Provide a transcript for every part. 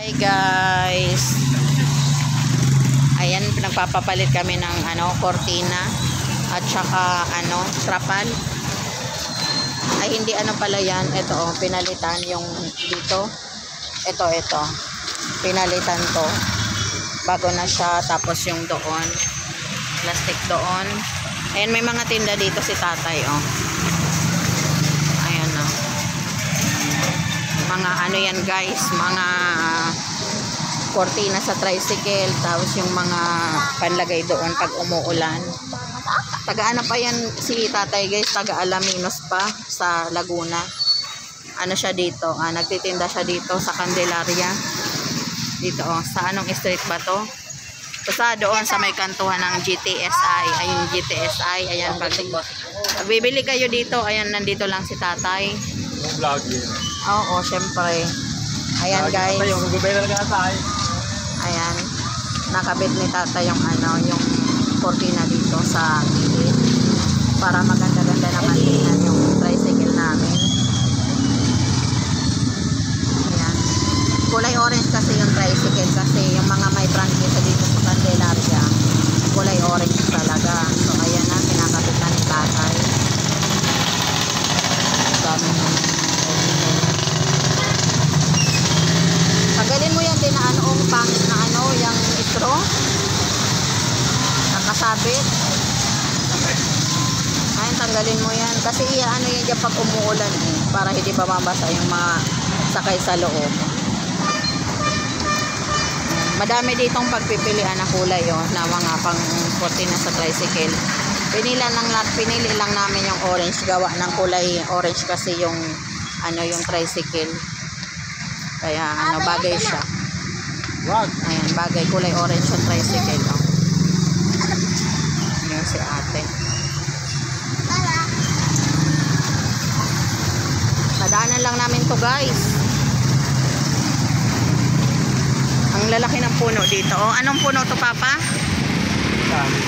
Hi guys. Ayan, nagpapapalit kami ng cortina at saka trapal. Ay hindi pala yan. Ito pinalitan yung dito. Ito. Pinalitan to. Bago na siya, tapos yung doon. Plastic doon. Ayan, may mga tinda dito si tatay Ayan mga yan guys, mga cortina sa tricycle, tapos yung mga panlagay doon pag umuulan. Taga pa yan si tatay guys, taga Alaminos pa sa Laguna. Siya dito, nagtitinda siya dito sa Candelaria. Dito sa anong street ba to? Sa doon sa may kantuhan ng GTSI. Ayun GTSI, ayan pag bibili kayo dito, ayan nandito lang si tatay. Oo, syempre. Ayan guys. Ayan. Nakabit ni tata yung yung cortina dito sa gilid. Para maganda-ganda naman tingnan yung tricycle namin. Ayan. Kulay orange kasi yung tricycle kasi yung mga may prangkisa dito sa Candelaria, kulay orange talaga. So ayan na, kinakabitan ni tatay. Dami na. Tagalin mo yan din na pangit na yung straw nakasabit. Ayun, tanggalin mo yan kasi yan dyan pag umuulan para hindi pa mabasa yung mga sakay sa loob. Madami ditong pagpipilian na kulay na mga pang cortina sa tricycle. Pinili lang namin yung orange, gawa ng kulay orange kasi yung yung tricycle. Kaya bagay siya. Ayan, bagay, kulay orange yung tricycle. Ayan si ate. Nadaanan lang namin to guys. Ang lalaki ng puno dito. Anong puno to papa?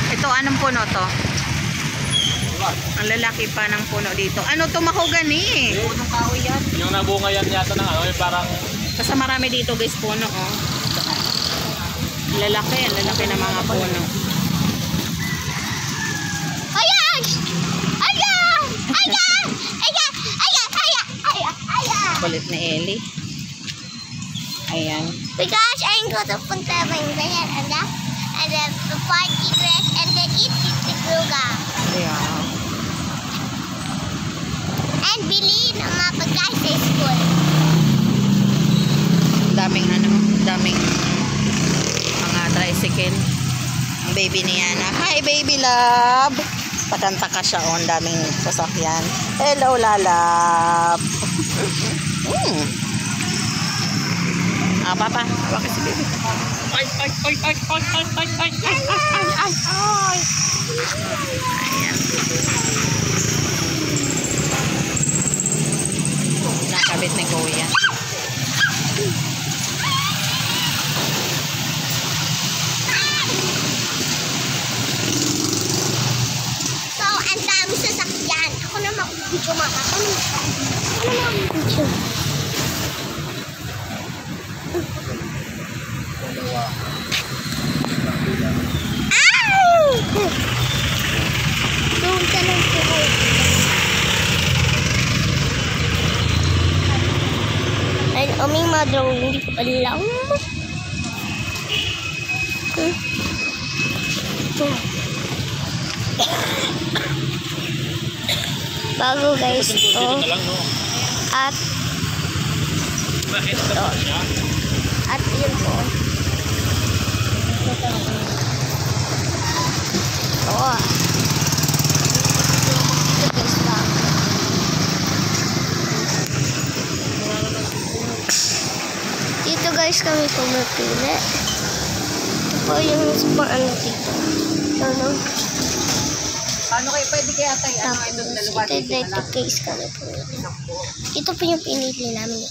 Ito, anong puno to? Ang lalaki pa ng puno dito. Ano to, mahogani? Punong kahoy yan. Yung nabunga yan yata ng parang... Kasi marami dito guys puno Ang lalaki ng mga puno. Ayan! Ayan! Ayan! Ayan! Ayan! Ayan! Kulit ni Ellie. Ayan. Because I'm going to put them in there and the party dress and then eat the program. Yeah. And bili ng mga pagkain sa school. Daming mga tricycle. Ang baby ni Yana. Hi baby love. Patanta ka siya daming sasakyan. Hello lalab. Papa, wag si baby. Ay. Ayan. Nakabit ni kuya. So, ang dami sasakyan. Ako na mag-video mama. Ano na mag-video? Doon ka lang po. Ay, aming madrong hindi ko alam. Bago guys ito. At ito. At yun po. Dito guys kami pumipili. Ito po yung dito. Paano kayo pwede kaya tayo Dito case kami pumipili. Ito po yung pinili namin.